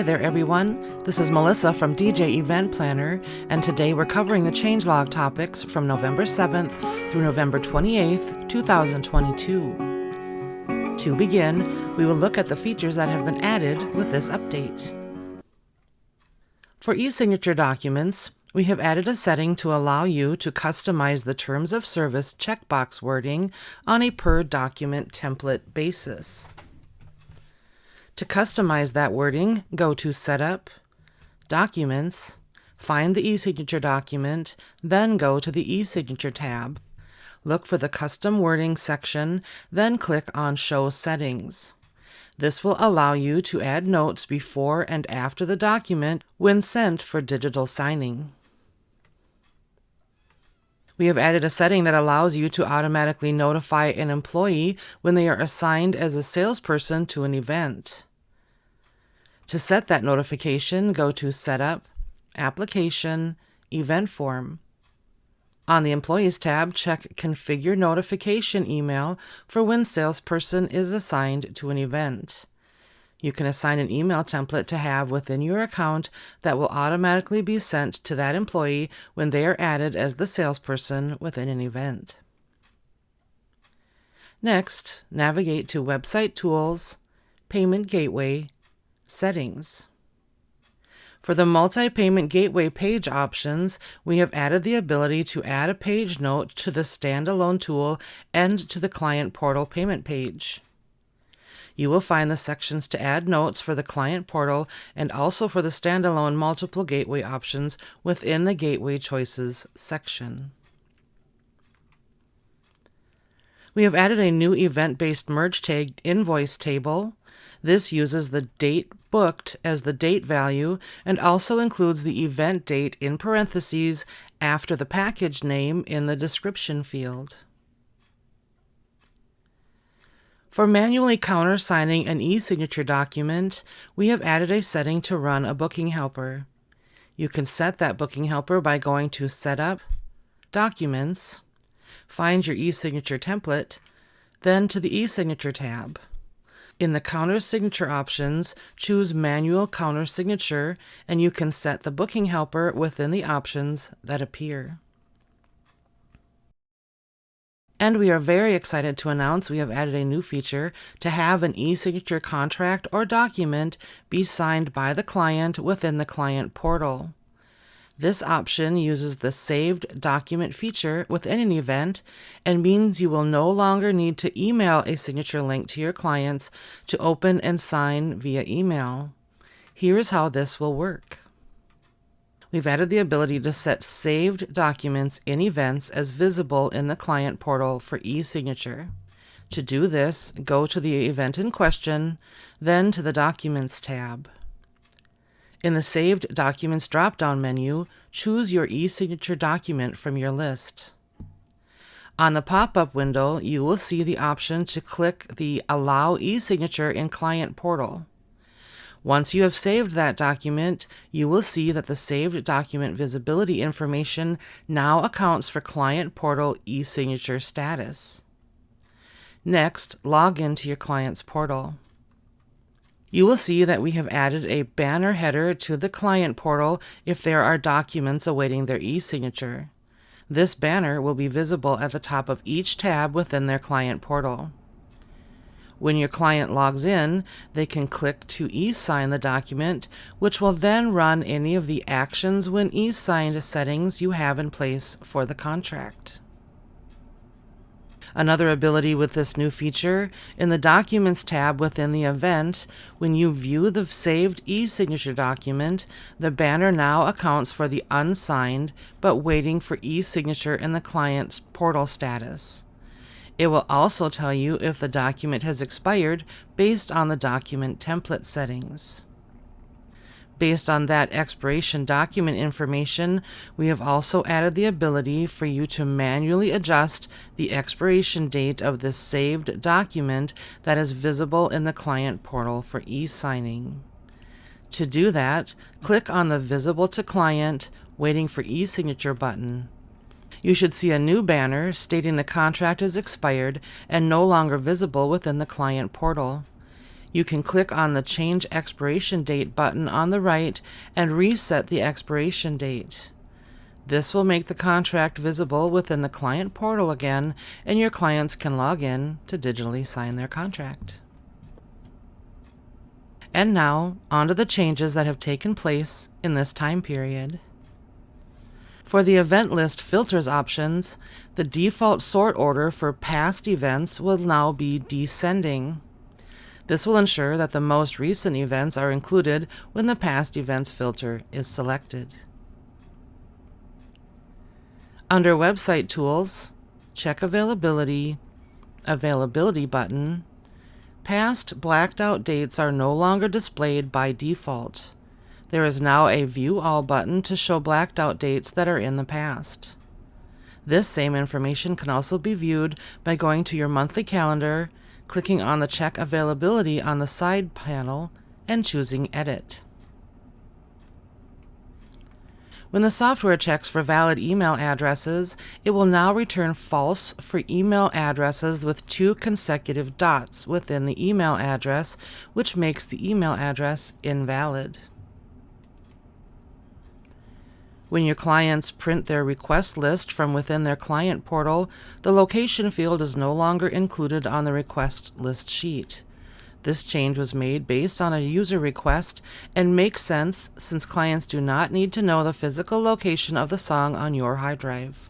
there everyone, this is Melissa from DJ Event Planner, and today we're covering the changelog topics from November 7th through November 28th, 2022. To begin, we will look at the features that have been added with this update. For e-signature documents, we have added a setting to allow you to customize the terms of service checkbox wording on a per document template basis. To customize that wording, go to Setup, Documents, find the e-signature document, then go to the e-signature tab. Look for the Custom Wording section, then click on Show Settings. This will allow you to add notes before and after the document when sent for digital signing. We have added a setting that allows you to automatically notify an employee when they are assigned as a salesperson to an event. To set that notification, go to Setup, Application, Event Form. On the Employees tab, check Configure Notification Email for when salesperson is assigned to an event. You can assign an email template to have within your account that will automatically be sent to that employee when they are added as the salesperson within an event. Next, navigate to Website Tools, Payment Gateway, Settings. For the Multi-Payment Gateway page options, we have added the ability to add a page note to the standalone tool and to the client portal payment page. You will find the sections to add notes for the client portal and also for the standalone multiple gateway options within the Gateway Choices section. We have added a new event-based merge tagged invoice table. This uses the date booked as the date value and also includes the event date in parentheses after the package name in the description field. For manually countersigning an e-signature document, we have added a setting to run a booking helper. You can set that booking helper by going to Setup, Documents, find your e-signature template, then to the e-signature tab. In the counter signature options, choose Manual Counter Signature, and you can set the booking helper within the options that appear. And we are very excited to announce we have added a new feature to have an e-signature contract or document be signed by the client within the client portal. This option uses the Saved Document feature within an event and means you will no longer need to email a signature link to your clients to open and sign via email. Here is how this will work. We've added the ability to set saved documents in events as visible in the client portal for e-signature. To do this, go to the event in question, then to the Documents tab. In the Saved Documents drop-down menu, choose your e-signature document from your list. On the pop-up window, you will see the option to click the Allow e-signature in Client Portal. Once you have saved that document, you will see that the saved document visibility information now accounts for Client Portal e-signature status. Next, log into your client's portal. You will see that we have added a banner header to the client portal if there are documents awaiting their e-signature. This banner will be visible at the top of each tab within their client portal. When your client logs in, they can click to e-sign the document, which will then run any of the actions when e-signed settings you have in place for the contract. Another ability with this new feature, in the Documents tab within the event, when you view the saved e-signature document, the banner now accounts for the unsigned but waiting for e-signature in the client's portal status. It will also tell you if the document has expired based on the document template settings. Based on that expiration document information, we have also added the ability for you to manually adjust the expiration date of this saved document that is visible in the client portal for e-signing. To do that, click on the Visible to Client, Waiting for e-signature button. You should see a new banner stating the contract is expired and no longer visible within the client portal. You can click on the Change Expiration Date button on the right and reset the expiration date. This will make the contract visible within the client portal again, and your clients can log in to digitally sign their contract. And now, on to the changes that have taken place in this time period. For the event list filters options, the default sort order for past events will now be descending. This will ensure that the most recent events are included when the past events filter is selected. Under Website Tools, check Availability button. Past blacked out dates are no longer displayed by default. There is now a View All button to show blacked out dates that are in the past. This same information can also be viewed by going to your monthly calendar, clicking on the Check Availability on the side panel, and choosing Edit. When the software checks for valid email addresses, it will now return false for email addresses with 2 consecutive dots within the email address, which makes the email address invalid. When your clients print their request list from within their client portal, the location field is no longer included on the request list sheet. This change was made based on a user request and makes sense since clients do not need to know the physical location of the song on your hard drive.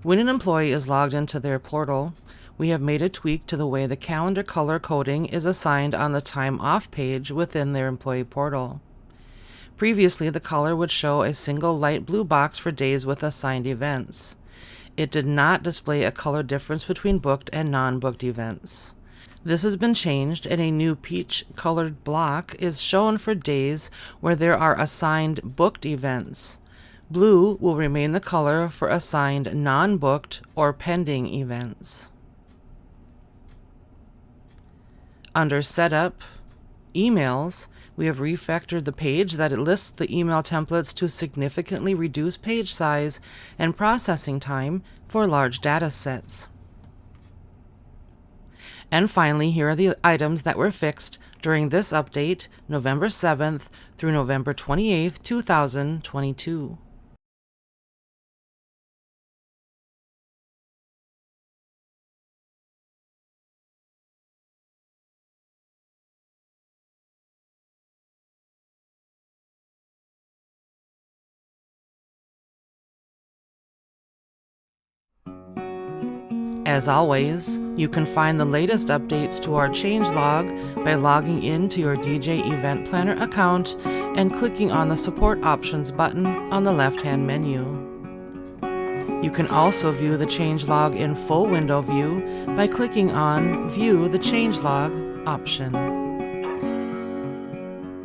When an employee is logged into their portal, we have made a tweak to the way the calendar color coding is assigned on the Time Off page within their employee portal. Previously, the color would show a single light blue box for days with assigned events. It did not display a color difference between booked and non-booked events. This has been changed, and a new peach-colored block is shown for days where there are assigned booked events. Blue will remain the color for assigned non-booked or pending events. Under Setup, Emails, we have refactored the page that it lists the email templates to significantly reduce page size and processing time for large data sets. And finally, here are the items that were fixed during this update, November 7th through November 28th, 2022. As always, you can find the latest updates to our change log by logging into your DJ Event Planner account and clicking on the Support Options button on the left-hand menu. You can also view the change log in full window view by clicking on View the Change Log option.